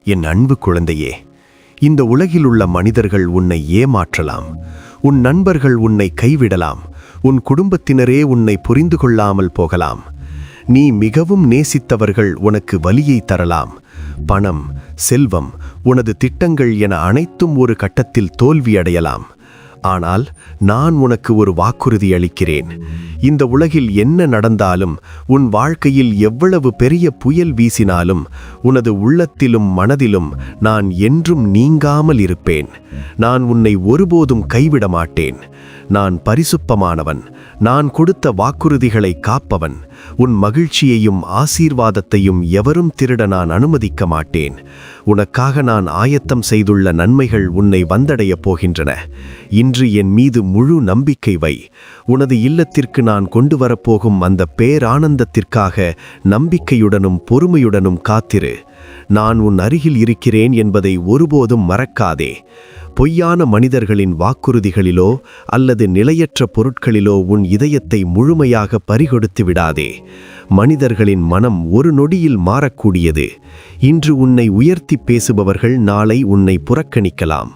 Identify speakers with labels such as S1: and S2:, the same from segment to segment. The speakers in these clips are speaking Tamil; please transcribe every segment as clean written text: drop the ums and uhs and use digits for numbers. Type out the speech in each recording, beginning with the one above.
S1: என் அன்பு குழந்தையே, இந்த உலகில் உள்ள மனிதர்கள் உன்னை ஏமாற்றலாம். உன் நண்பர்கள் உன்னை கைவிடலாம். உன் குடும்பத்தினரே உன்னை புரிந்து கொள்ளாமல் போகலாம். நீ மிகவும் நேசித்தவர்கள் உனக்கு வலியை தரலாம். பணம், செல்வம், உனது திட்டங்கள் என அனைத்தும் ஒரு கட்டத்தில் தோல்வியடையலாம். ஆனால் நான் உனக்கு ஒரு வாக்குறுதி அளிக்கிறேன். இந்த உலகில் என்ன நடந்தாலும், உன் வாழ்க்கையில் எவ்வளவு பெரிய புயல் வீசினாலும், உனது உள்ளத்திலும் மனதிலும் நான் என்றும் நீங்காமல் இருப்பேன். நான் உன்னை ஒருபோதும் கைவிட மாட்டேன். நான் பரிசுத்தமானவன். நான் கொடுத்த வாக்குறுதிகளை காப்பவன். உன் மகிழ்ச்சியையும் ஆசீர்வாதத்தையும் எவரும் திருட நான் அனுமதிக்க மாட்டேன். உனக்காக நான் ஆயத்தம் செய்துள்ள நன்மைகள் உன்னை வந்தடையப் போகின்றன. இன்று என் மீது முழு நம்பிக்கை வை. உனது இல்லத்திற்கு நான் கொண்டு வரப்போகும் அந்த பேரானந்தத்திற்காக நம்பிக்கையுடனும் பொறுமையுடனும் காத்திரு. நான் உன் அருகில் இருக்கிறேன் என்பதை ஒருபோதும் மறக்காதே. பொய்யான மனிதர்களின் வாக்குறுதிகளிலோ அல்லது நிலையற்ற பொருட்களிலோ உன் இதயத்தை முழுமையாக பறிகொடுத்து விடாதே. மனிதர்களின் மனம் ஒரு நொடியில் மாறக்கூடியது. இன்று உன்னை உயர்த்தி பேசுபவர்கள் நாளை உன்னை புறக்கணிக்கலாம்.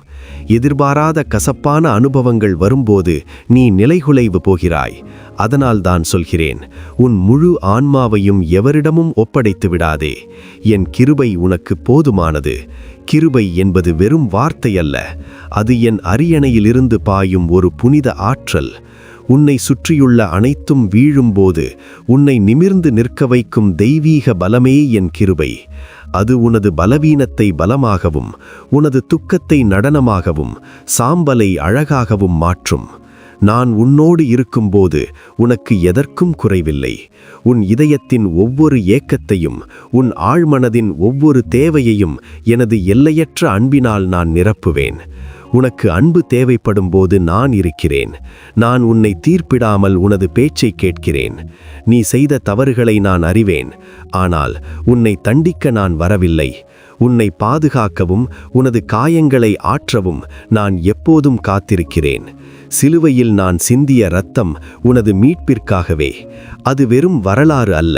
S1: எதிர்பாராத கசப்பான அனுபவங்கள் வரும்போது நீ நிலைகுலைவு போகிறாய். அதனால் தான் சொல்கிறேன், உன் முழு ஆன்மாவையும் எவரிடமும் ஒப்படைத்து விடாதே. என் கிருபை உனக்கு போதுமானது. கிருபை என்பது வெறும் வார்த்தை அல்ல, அது என் அரியணையிலிருந்து பாயும் ஒரு புனித ஆற்றல். உன்னை சுற்றியுள்ள அனைத்தும் வீழும்போது உன்னை நிமிர்ந்து நிற்க வைக்கும் தெய்வீக பலமே என் கிருபை. அது உனது பலவீனத்தை பலமாகவும், உனது துக்கத்தை நடனமாகவும், சாம்பலை அழகாகவும் மாற்றும். நான் உன்னோடு இருக்கும்போது உனக்கு எதற்கும் குறைவில்லை. உன் இதயத்தின் ஒவ்வொரு ஏக்கத்தையும், உன் ஆழ்மனதின் ஒவ்வொரு தேவையையும் எனது எல்லையற்ற அன்பினால் நான் நிரப்புவேன். உனக்கு அன்பு தேவைப்படும் போது நான் இருக்கிறேன். நான் உன்னை தீர்ப்பிடாமல் உனது பேச்சை கேட்கிறேன். நீ செய்த தவறுகளை நான் அறிவேன். ஆனால் உன்னை தண்டிக்க நான் வரவில்லை. உன்னை பாதுகாக்கவும் உனது காயங்களை ஆற்றவும் நான் எப்போதும் காத்திருக்கிறேன். சிலுவையில் நான் சிந்திய இரத்தம் உனது மீட்பிற்காகவே. அது வெறும் வரலாறு அல்ல.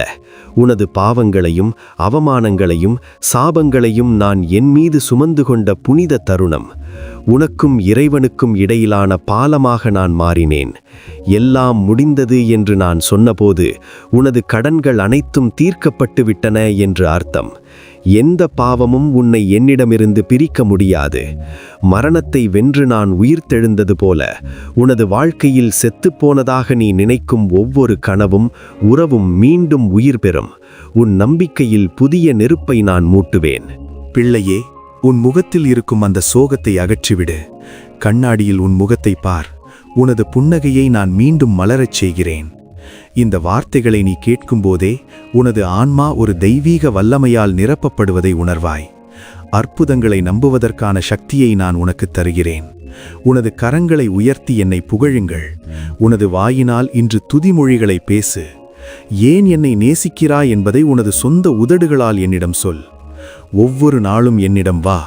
S1: உனது பாவங்களையும் அவமானங்களையும் சாபங்களையும் நான் என் மீது சுமந்து கொண்ட புனித தருணம். உனக்கும் இறைவனுக்கும் இடையிலான பாலமாக நான் மாறினேன். எல்லாம் முடிந்தது என்று நான் சொன்னபோது உனது கடன்கள் அனைத்தும் தீர்க்கப்பட்டு விட்டன என்று அர்த்தம். எந்த பாவமும் உன்னை என்னிடமிருந்து பிரிக்க முடியாது. மரணத்தை வென்று நான் உயிர்த்தெழுந்தது போல உனது வாழ்க்கையில் செத்துப்போனதாக நீ நினைக்கும் ஒவ்வொரு கனவும் உறவும் மீண்டும் உயிர் பெறும். உன் நம்பிக்கையில் புதிய நெருப்பை நான் மூட்டுவேன்.
S2: பிள்ளையே, உன் முகத்தில் இருக்கும் அந்த சோகத்தை அகற்றிவிடு. கண்ணாடியில் உன் முகத்தை பார். உனது புன்னகையை நான் மீண்டும் மலரச் செய்கிறேன். இந்த வார்த்தைகளை நீ கேட்கும்போதே உனது ஆன்மா ஒரு தெய்வீக வல்லமையால் நிரப்பப்படுவதை உணர்வாய். அற்புதங்களை நம்புவதற்கான சக்தியை நான் உனக்கு தருகிறேன். உனது கரங்களை உயர்த்தி என்னை புகழுங்கள். உனது வாயினால் இன்று துதிமொழிகளை பேசு. ஏன் என்னை நேசிக்கிறாய் என்பதை உனது சொந்த உதடுகளால் என்னிடம் சொல். ஒவ்வொரு நாளும் என்னிடம் வா.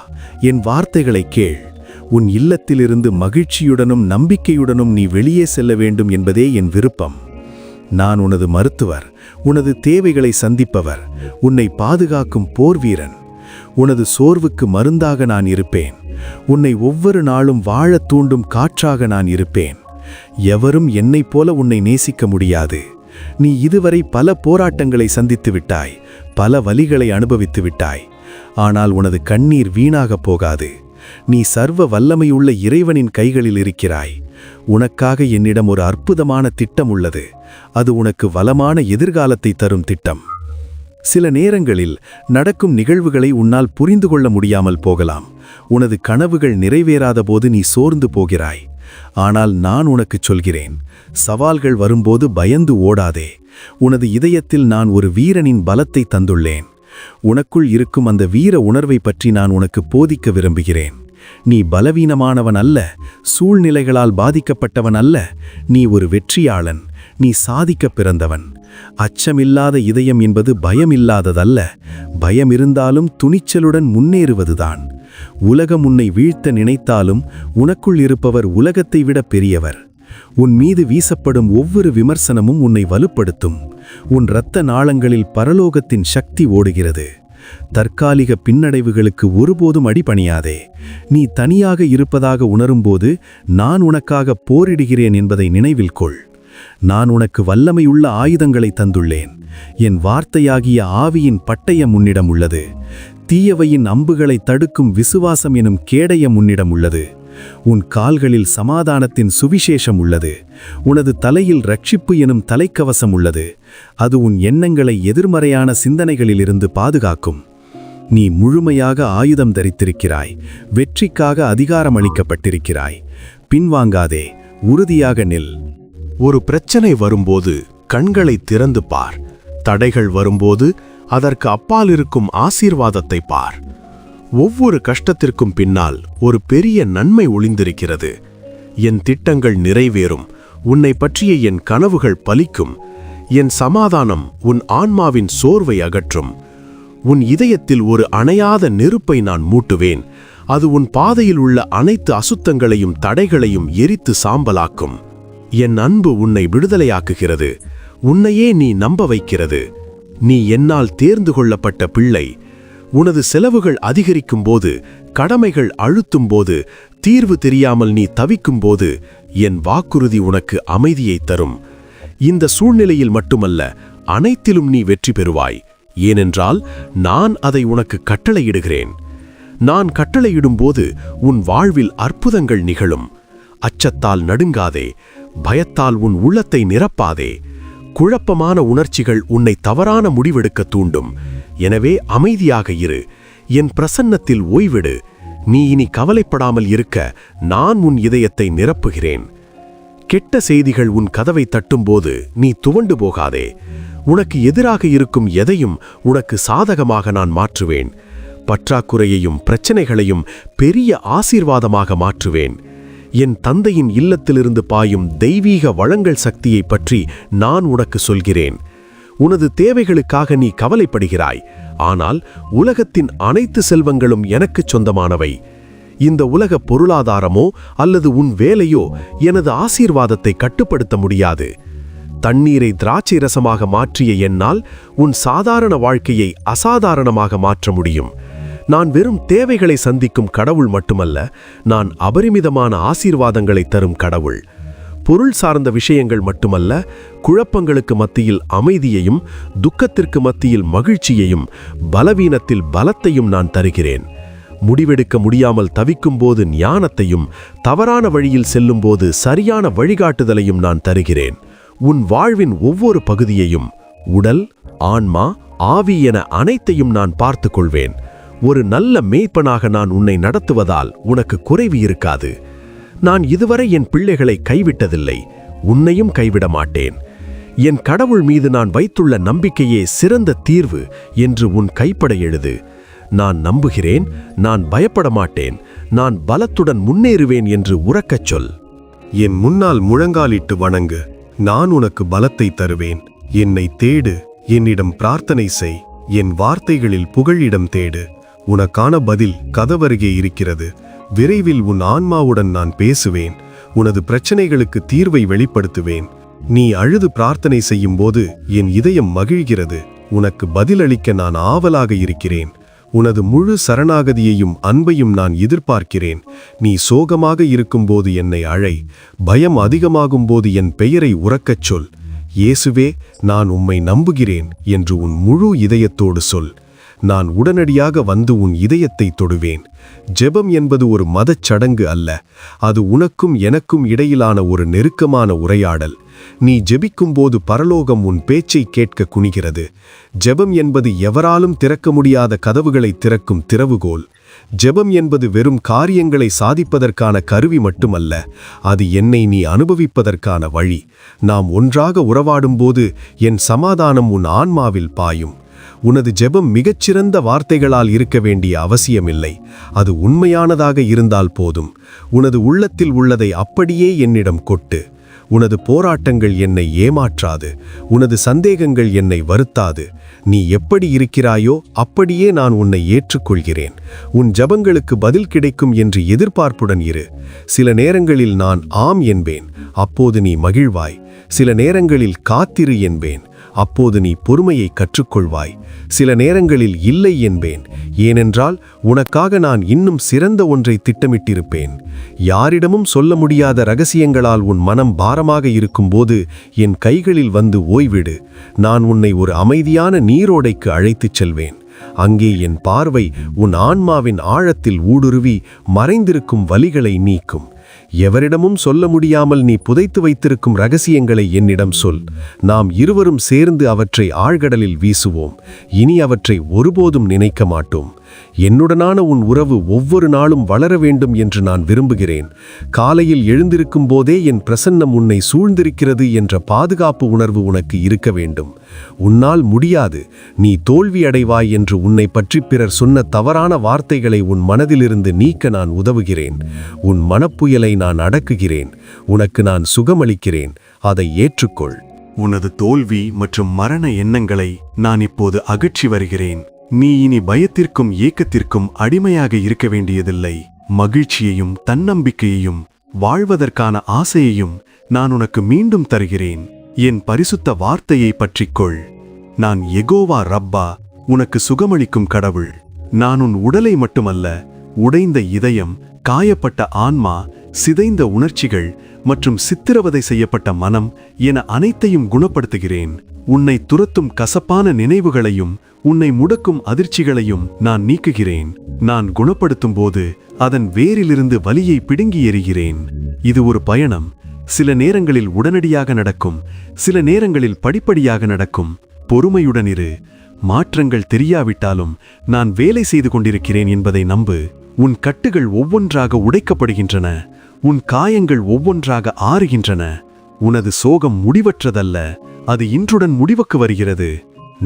S2: என் வார்த்தைகளை கேள். உன் இல்லத்திலிருந்து மகிழ்ச்சியுடனும் நம்பிக்கையுடனும் நீ வெளியே செல்ல வேண்டும் என்பதே என் விருப்பம். நான் உனது மருத்துவர், உனது தேவைகளை சந்திப்பவர், உன்னை பாதுகாக்கும் போர் வீரன். உனது சோர்வுக்கு மருந்தாக நான் இருப்பேன். உன்னை ஒவ்வொரு நாளும் வாழத் தூண்டும் காற்றாக நான் இருப்பேன். எவரும் என்னைப் போல உன்னை நேசிக்க முடியாது. நீ இதுவரை பல போராட்டங்களை சந்தித்து விட்டாய், பல வலிகளை அனுபவித்து விட்டாய். ஆனால் உனது கண்ணீர் வீணாகப் போகாது. நீ சர்வ வல்லமையுள்ள இறைவனின் கைகளில் இருக்கிறாய். உனக்காக என்னிடம் ஒரு அற்புதமான திட்டம் உள்ளது. அது உனக்கு வளமான எதிர்காலத்தை தரும் திட்டம். சில நேரங்களில் நடக்கும் நிகழ்வுகளை உன்னால் புரிந்து கொள்ள முடியாமல் போகலாம். உனது கனவுகள் நிறைவேறாத போது நீ சோர்ந்து போகிறாய். ஆனால் நான் உனக்கு சொல்கிறேன், சவால்கள் வரும்போது பயந்து ஓடாதே. உனது இதயத்தில் நான் ஒரு வீரனின் பலத்தை தந்துள்ளேன். உனக்குள் இருக்கும் அந்த வீர உணர்வை பற்றி நான் உனக்கு போதிக்க விரும்புகிறேன். நீ பலவீனமானவன் அல்ல, சூழ்நிலைகளால் பாதிக்கப்பட்டவன் அல்ல. நீ ஒரு வெற்றியாளன். நீ சாதிக்க பிறந்தவன். அச்சமில்லாத இதயம் என்பது பயமில்லாததல்ல. பயம் இருந்தாலும் துணிச்சலுடன் முன்னேறுவதுதான். உலகம் உன்னை வீழ்த்த நினைத்தாலும் உனக்குள் இருப்பவர் உலகத்தை விட பெரியவர். உன் மீது வீசப்படும் ஒவ்வொரு விமர்சனமும் உன்னை வலுப்படுத்தும். உன் இரத்த நாளங்களில் பரலோகத்தின் சக்தி ஓடுகிறது. தற்காலிக பின்னடைவுகளுக்கு ஒருபோதும் அடிபணியாதே. நீ தனியாக இருப்பதாக உணரும்போது நான் உனக்காக போரிடுகிறேன் என்பதை நினைவில் கொள். நான் உனக்கு வல்லமையுள்ள ஆயுதங்களை தந்துள்ளேன். என் வார்த்தையாகிய ஆவியின் பட்டயம் உன்னிடம் உள்ளது. தீயவையின் அம்புகளை தடுக்கும் விசுவாசம் எனும் கேடயம் உன்னிடம் உள்ளது. உன் கால்களில் சமாதானத்தின் சுவிசேஷம் உள்ளது. உனது தலையில் ரட்சிப்பு எனும் தலைக்கவசம் உள்ளது. அது உன் எண்ணங்களை எதிர்மறையான சிந்தனைகளிலிருந்து பாதுகாக்கும். நீ முழுமையாக ஆயுதம் தரித்திருக்கிறாய். வெற்றிக்காக அதிகாரம் அளிக்கப்பட்டிருக்கிறாய். பின்வாங்காதே, உறுதியாக நில்.
S1: ஒரு பிரச்சனை வரும்போது கண்களை திறந்து பார். தடைகள் வரும்போது அதற்கு அப்பால் இருக்கும் ஆசீர்வாதத்தை பார். ஒவ்வொரு கஷ்டத்திற்கும் பின்னால் ஒரு பெரிய நன்மை ஒளிந்திருக்கிறது. என் திட்டங்கள் நிறைவேறும். உன்னை பற்றிய என் கனவுகள் பலிக்கும். என் சமாதானம் உன் ஆன்மாவின் சோர்வை அகற்றும். உன் இதயத்தில் ஒரு அணையாத நெருப்பை நான் மூட்டுவேன். அது உன் பாதையில் உள்ள அனைத்து அசுத்தங்களையும் தடைகளையும் எரித்து சாம்பலாக்கும். என் அன்பு உன்னை விடுதலையாக்குகிறது. உன்னையே நீ நம்ப வைக்கிறது. நீ என்னால் தேர்ந்து கொள்ளப்பட்ட பிள்ளை. உனது செலவுகள் அதிகரிக்கும் போது, கடமைகள் அழுத்தும் போது, தீர்வு தெரியாமல் நீ தவிக்கும் போது என் வாக்குறுதி உனக்கு அமைதியை தரும். இந்த சூழ்நிலையில் மட்டுமல்ல, அனைத்திலும் நீ வெற்றி பெறுவாய். ஏனென்றால் நான் அதை உனக்கு கட்டளையிடுகிறேன். நான் கட்டளையிடும்போது உன் வாழ்வில் அற்புதங்கள் நிகழும். அச்சத்தால் நடுங்காதே. பயத்தால் உன் உள்ளத்தை நிரப்பாதே. குழப்பமான உணர்ச்சிகள் உன்னை தவறான முடிவெடுக்க தூண்டும். எனவே அமைதியாக இரு. என் பிரசன்னத்தில் ஓய்விடு. நீ இனி கவலைப்படாமல் இருக்க நான் உன் இதயத்தை நிரப்புகிறேன். கெட்ட செய்திகள் உன் கதவை தட்டும்போது நீ துவண்டு போகாதே. உனக்கு எதிராக இருக்கும் எதையும் உனக்கு சாதகமாக நான் மாற்றுவேன். பற்றாக்குறையையும் பிரச்சனைகளையும் பெரிய ஆசீர்வாதமாக மாற்றுவேன். என் தந்தையின் இல்லத்திலிருந்து பாயும் தெய்வீக வளங்கள் சக்தியை பற்றி நான் உனக்கு சொல்கிறேன். உனது தேவைகளுக்காக நீ கவலைப்படுகிறாய். ஆனால் உலகத்தின் அனைத்து செல்வங்களும் எனக்குச் சொந்தமானவை. இந்த உலக பொருளாதாரமோ அல்லது உன் வேலையோ எனது ஆசீர்வாதத்தை கட்டுப்படுத்த முடியாது. தண்ணீரை திராட்சை ரசமாக மாற்றிய என்னால் உன் சாதாரண வாழ்க்கையை அசாதாரணமாக மாற்ற முடியும். நான் வெறும் தேவைகளை சந்திக்கும் கடவுள் மட்டுமல்ல, நான் அபரிமிதமான ஆசீர்வாதங்களை தரும் கடவுள். பொருள் சார்ந்த விஷயங்கள் மட்டுமல்ல, குழப்பங்களுக்கு மத்தியில் அமைதியையும், துக்கத்திற்கு மத்தியில் மகிழ்ச்சியையும், பலவீனத்தில் பலத்தையும் நான் தருகிறேன். முடிவெடுக்க முடியாமல் தவிக்கும்போது ஞானத்தையும், தவறான வழியில் செல்லும்போது சரியான வழிகாட்டுதலையும் நான் தருகிறேன். உன் வாழ்வின் ஒவ்வொரு பகுதியையும், உடல், ஆன்மா, ஆவி என அனைத்தையும் நான் பார்த்துக் கொள்வேன். ஒரு நல்ல மேய்ப்பனாக நான் உன்னை நடத்துவதால் உனக்கு குறைவு இருக்காது. நான் இதுவரை என் பிள்ளைகளை கைவிட்டதில்லை. உன்னையும் கைவிட மாட்டேன். என் கடவுள் மீது நான் வைத்துள்ள நம்பிக்கையே சிறந்த தீர்வு என்று உன் கைப்பட எழுது. நான் நம்புகிறேன். நான் பயப்பட மாட்டேன். நான் பலத்துடன் முன்னேறுவேன் என்று உரக்கச் சொல்.
S3: என் முன்னால் முழங்காலிட்டு வணங்கு. நான் உனக்கு பலத்தை தருவேன். என்னை தேடு. என்னிடம் பிரார்த்தனை செய். என் வார்த்தைகளில் புகழிடம் தேடு. உனக்கான பதில் கதவருகே இருக்கிறது. விரைவில் உன் ஆன்மாவுடன் நான் பேசுவேன். உனது பிரச்சனைகளுக்கு தீர்வை வெளிப்படுத்துவேன். நீ அழுது பிரார்த்தனை செய்யும்போது என் இதயம் மகிழ்கிறது. உனக்கு பதிலளிக்க நான் ஆவலாக இருக்கிறேன். உனது முழு சரணாகதியையும் அன்பையும் நான் எதிர்பார்க்கிறேன். நீ சோகமாக இருக்கும்போது என்னை அழை. பயம் அதிகமாகும்போது என் பெயரை உரக்கச் சொல். இயேசுவே, நான் உம்மை நம்புகிறேன் என்று உன் முழு இதயத்தோடு சொல். நான் உடனடியாக வந்து உன் இதயத்தை தொடுவேன். ஜெபம் என்பது ஒரு மதச் சடங்கு அல்ல. அது உனக்கும் எனக்கும் இடையிலான ஒரு நெருக்கமான உரையாடல். நீ ஜெபிக்கும்போது பரலோகம் உன் பேச்சை கேட்க குனிகிறது. ஜெபம் என்பது எவராலும் திறக்க முடியாத கதவுகளை திறக்கும் திறவுகோல். ஜெபம் என்பது வெறும் காரியங்களை சாதிப்பதற்கான கருவி மட்டுமல்ல, அது என்னை நீ அனுபவிப்பதற்கான வழி. நாம் ஒன்றாக உறவாடும்போது என் சமாதானம் உன் ஆன்மாவில் பாயும். உனது ஜெபம் மிகச்சிறந்த வார்த்தைகளால் இருக்க வேண்டிய அவசியமில்லை. அது உண்மையானதாக இருந்தால் போதும். உனது உள்ளத்தில் உள்ளதை அப்படியே என்னிடம் கொட்டு. உனது போராட்டங்கள் என்னை ஏமாற்றாது. உனது சந்தேகங்கள் என்னை வருத்தாது. நீ எப்படி இருக்கிறாயோ அப்படியே நான் உன்னை ஏற்றுக்கொள்கிறேன். உன் ஜெபங்களுக்கு பதில் கிடைக்கும் என்று எதிர்பார்ப்புடன் இரு. சில நேரங்களில் நான் ஆம் என்பேன். அப்போது நீ மகிழ்வாய். சில நேரங்களில் காத்திரு என்பேன். அப்போது நீ பொறுமையை கற்றுக்கொள்வாய். சில நேரங்களில் இல்லை என்பேன், ஏனென்றால் உனக்காக நான் இன்னும் சிறந்த ஒன்றை திட்டமிட்டிருப்பேன். யாரிடமும் சொல்ல முடியாத ரகசியங்களால் உன் மனம் பாரமாக இருக்கும்போது என் கைகளில் வந்து ஓய்விடு. நான் உன்னை ஒரு அமைதியான நீரோடைக்கு அழைத்துச் செல்வேன். அங்கே என் பார்வை உன் ஆன்மாவின் ஆழத்தில் ஊடுருவி மறைந்திருக்கும் வலிகளை நீக்கும். எவரிடமும் சொல்ல முடியாமல் நீ புதைத்து வைத்திருக்கும் ரகசியங்களை என்னிடம் சொல். நாம் இருவரும் சேர்ந்து அவற்றை ஆழ்கடலில் வீசுவோம். இனி அவற்றை ஒருபோதும் நினைக்க மாட்டோம். என்னுடனான உன் உறவு ஒவ்வொரு நாளும் வளர வேண்டும் என்று நான் விரும்புகிறேன். காலையில் எழுந்திருக்கும் போதே என் பிரசன்னம் உன்னை சூழ்ந்திருக்கிறது என்ற பாதுகாப்பு உணர்வு உனக்கு இருக்க வேண்டும். உன்னால் முடியாது, நீ தோல்வி அடைவாய் என்று உன்னை பற்றி பிறர் சொன்ன தவறான வார்த்தைகளை உன் மனதிலிருந்து நீக்க நான் உதவுகிறேன். உன் மனப்புயலை நான் அடக்குகிறேன். உனக்கு நான் சுகமளிக்கிறேன். அதை ஏற்றுக்கொள்.
S2: உனது தோல்வி மற்றும் மரண எண்ணங்களை நான் இப்போது அகற்றி வருகிறேன். நீ இனி பயத்திற்கும் ஏக்கத்திற்கும் அடிமையாக இருக்க வேண்டியதில்லை. மகிழ்ச்சியையும் தன்னம்பிக்கையையும் வாழ்வதற்கான ஆசையையும் நான் உனக்கு மீண்டும் தருகிறேன். என் பரிசுத்த வார்த்தையை பற்றிக்கொள். நான் யெகோவா ரப்பா, உனக்கு சுகமளிக்கும் கடவுள். நான் உன் உடலை மட்டுமல்ல, உடைந்த இதயம், காயப்பட்ட ஆன்மா, சிதைந்த உணர்ச்சிகள் மற்றும் சித்திரவதை செய்யப்பட்ட மனம் என அனைத்தையும் குணப்படுத்துகிறேன். உன்னை துரத்தும் கசப்பான நினைவுகளையும் உன்னை முடக்கும் அதிர்ச்சிகளையும் நான் நீக்குகிறேன். நான் குணப்படுத்தும் போது அதன் வேரிலிருந்து வலியை பிடுங்கி எறிகிறேன். இது ஒரு பயணம். சில நேரங்களில் உடனடியாக நடக்கும், சில நேரங்களில் படிப்படியாக நடக்கும். பொறுமையுடன் இரு. மாற்றங்கள் தெரியாவிட்டாலும் நான் வேலை செய்து கொண்டிருக்கிறேன் என்பதை நம்பு. உன் கட்டுகள் ஒவ்வொன்றாக உடைக்கப்படுகின்றன. உன் காயங்கள் ஒவ்வொன்றாக ஆறுகின்றன. உனது சோகம் முடிவற்றதல்ல, அது இன்றுடன் முடிவுக்கு வருகிறது.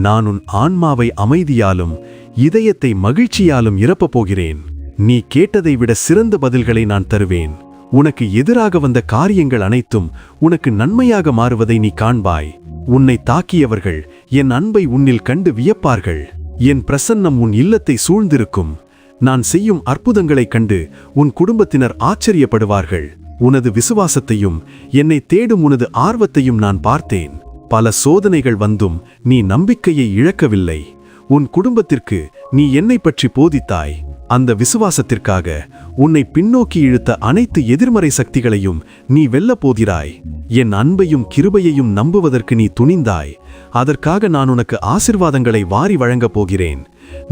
S2: நான் உன் ஆன்மாவை அமைதியாலும் இதயத்தை மகிழ்ச்சியாலும் நிரப்பப் போகிறேன். நீ கேட்டதை விட சிறந்த பதில்களை நான் தருவேன். உனக்கு எதிராக வந்த காரியங்கள் அனைத்தும் உனக்கு நன்மையாக மாறுவதை நீ காண்பாய். உன்னை தாக்கியவர்கள் என் அன்பை உன்னில் கண்டு வியப்பார்கள். என் பிரசன்னம் உன் இல்லத்தை சூழ்ந்திருக்கும். நான் செய்யும் அற்புதங்களைக் கண்டு உன் குடும்பத்தினர் ஆச்சரியப்படுவார்கள். உனது விசுவாசத்தையும் என்னை தேடும் உனது ஆர்வத்தையும் நான் பார்த்தேன். பல சோதனைகள் வந்தும் நீ நம்பிக்கையை இழக்கவில்லை. உன் குடும்பத்திற்கு நீ என்னை பற்றி போதித்தாய். அந்த விசுவாசத்திற்காக உன்னை பின்னோக்கி இழுத்த அனைத்து எதிர்மறை சக்திகளையும் நீ வெல்லப் போகிறாய். என் அன்பையும் கிருபையையும் நம்புவதற்கு நீ துணிந்தாய். அதற்காக நான் உனக்கு ஆசிர்வாதங்களை வாரி வழங்கப் போகிறேன்.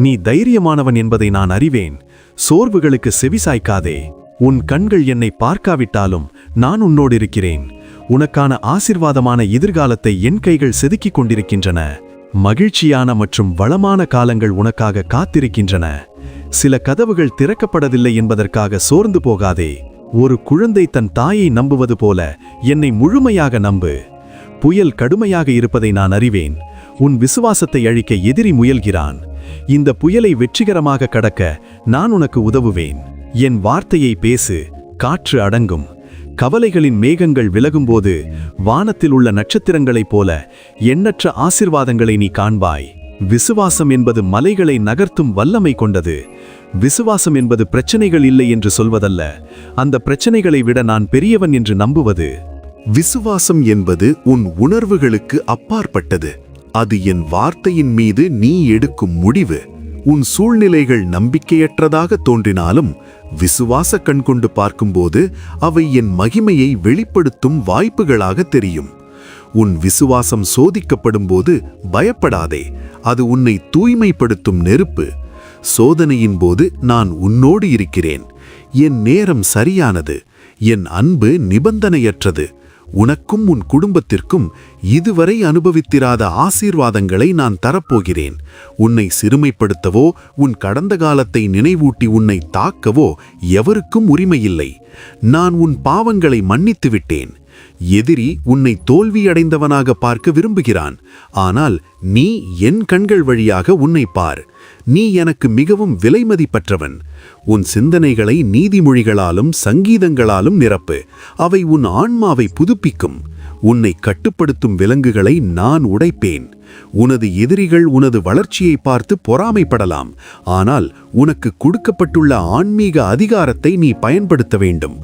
S2: நீ தைரியமானவன் என்பதை நான் அறிவேன். சோர்வுகளுக்கு செவிசாய்க்காதே. உன் கண்கள் என்னை பார்க்காவிட்டாலும் நான் உன்னோடு இருக்கிறேன். உனக்கான ஆசிர்வாதமான எதிர்காலத்தை என் கைகள் செதுக்கிக் கொண்டிருக்கின்றன. மகிழ்ச்சியான மற்றும் வளமான காலங்கள் உனக்காக காத்திருக்கின்றன. சில கதவுகள் திறக்கப்படவில்லை என்பதற்காக சோர்ந்து போகாதே. ஒரு குழந்தை தன் தாயை நம்புவது போல என்னை முழுமையாக நம்பு. புயல் கடுமையாக இருப்பதை நான் அறிவேன். உன் விசுவாசத்தை அழிக்க எதிரி முயல்கிறான். இந்த புயலை வெற்றிகரமாக கடக்க நான் உனக்கு உதவுவேன். என் வார்த்தையை பேசு, காற்று அடங்கும். கவலைகளின் மேகங்கள் விலகும்போது வானத்தில் உள்ள நட்சத்திரங்களைப் போல எண்ணற்ற ஆசிர்வாதங்களை நீ காண்பாய். விசுவாசம் என்பது மலைகளை நகர்த்தும் வல்லமை கொண்டது. விசுவாசம் என்பது பிரச்சனைகள் இல்லை என்று சொல்வதல்ல, அந்த பிரச்சனைகளை விட நான் பெரியவன் என்று நம்புவது.
S4: விசுவாசம் என்பது உன் உணர்வுகளுக்கு அப்பாற்பட்டது. அது என் வார்த்தையின் மீது நீ எடுக்கும் முடிவு. உன் சூழ்நிலைகள் நம்பிக்கையற்றதாக தோன்றினாலும் விசுவாச கண் கொண்டு பார்க்கும்போது அவை என் மகிமையை வெளிப்படுத்தும் வாய்ப்புகளாக தெரியும். உன் விசுவாசம் சோதிக்கப்படும்போது பயப்படாதே. அது உன்னை தூய்மைப்படுத்தும் நெருப்பு. சோதனையின் போது நான் உன்னோடு இருக்கிறேன். என் நேரம் சரியானது. என் அன்பு நிபந்தனையற்றது. உனக்கும் உன் குடும்பத்திற்கும் இதுவரை அனுபவித்திராத ஆசீர்வாதங்களை நான் தரப்போகிறேன். உன்னை சிறுமைப்படுத்தவோ உன் கடந்த காலத்தை நினைவூட்டி உன்னை தாக்கவோ எவருக்கும் உரிமையில்லை. நான் உன் பாவங்களை மன்னித்து விட்டேன். எதிரி உன்னை தோல்வியடைந்தவனாக பார்க்க விரும்புகிறான். ஆனால் நீ என் கண்கள் வழியாக உன்னை பார். நீ எனக்கு மிகவும் விலைமதிப்பற்றவன். உன் சிந்தனைகளை நீதிமொழிகளாலும் சங்கீதங்களாலும் நிரப்பு. அவை உன் ஆன்மாவை புதுப்பிக்கும். உன்னை கட்டுப்படுத்தும் விலங்குகளை நான் உடைப்பேன். உனது எதிரிகள் உனது வளர்ச்சியை பார்த்து பொறாமைப்படலாம். ஆனால் உனக்கு கொடுக்கப்பட்டுள்ள ஆன்மீக அதிகாரத்தை நீ பயன்படுத்த வேண்டும்.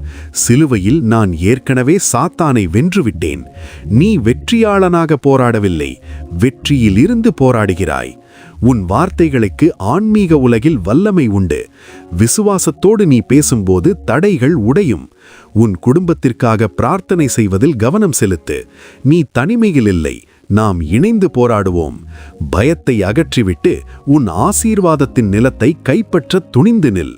S4: சிலுவையில் நான் ஏற்கனவே சாத்தானை வென்றுவிட்டேன். நீ வெற்றியாளனாக போராடவில்லை, வெற்றியிலிருந்து போராடுகிறாய். உன் வார்த்தைகளுக்கு ஆன்மீக உலகில் வல்லமை உண்டு. விசுவாசத்தோடு நீ பேசும்போது தடைகள் உடையும். உன் குடும்பத்திற்காக பிரார்த்தனை செய்வதில் கவனம் செலுத்து. நீ தனிமையில் இல்லை, நாம் இணைந்து போராடுவோம். பயத்தை அகற்றிவிட்டு உன் ஆசீர்வாதத்தின் நிலத்தை கைப்பற்ற துணிந்து நில்.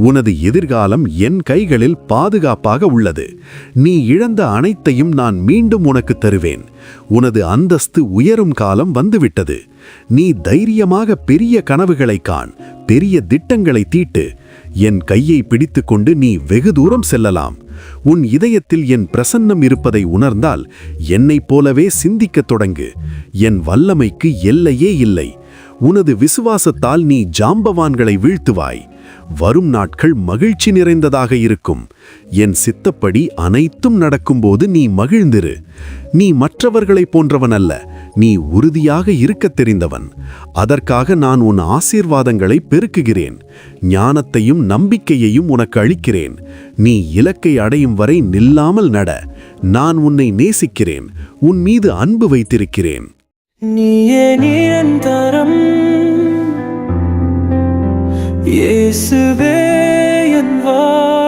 S4: உனது எதிர்காலம் என் கைகளில் பாதுகாப்பாக உள்ளது. நீ இழந்த அனைத்தையும் நான் மீண்டும் உனக்கு தருவேன். உனது அந்தஸ்து உயரும் காலம் வந்துவிட்டது. நீ தைரியமாக பெரிய கனவுகளை காண், பெரிய திட்டங்களை தீட்டு. என் கையை பிடித்துக்கொண்டு நீ வெகு தூரம் செல்லலாம். உன் இதயத்தில் என் பிரசன்னம் இருப்பதை உணர்ந்தால் என்னைப் போலவே சிந்திக்கத் தொடங்கு. என் வல்லமைக்கு எல்லையே இல்லை. உனது விசுவாசத்தால் நீ ஜாம்பவான்களை வீழ்த்துவாய். வரும் நாட்கள் மகிழ்ச்சி நிறைந்ததாக இருக்கும். என் சித்தப்படி அனைத்தும் நடக்கும்போது நீ மகிழ்ந்திரு. நீ மற்றவர்களைப் போன்றவன் அல்ல, நீ உறுதியாக இருக்கத் தெரிந்தவன். அதற்காக நான் உன் ஆசீர்வாதங்களை பெருக்குகிறேன். ஞானத்தையும் நம்பிக்கையையும் உனக்கு அளிக்கிறேன். நீ இலக்கை அடையும் வரை நில்லாமல் நட. நான் உன்னை நேசிக்கிறேன், உன் மீது அன்பு வைத்திருக்கிறேன்.
S5: நீயே நிரந்தரம், இயேசுவே என் வாழ்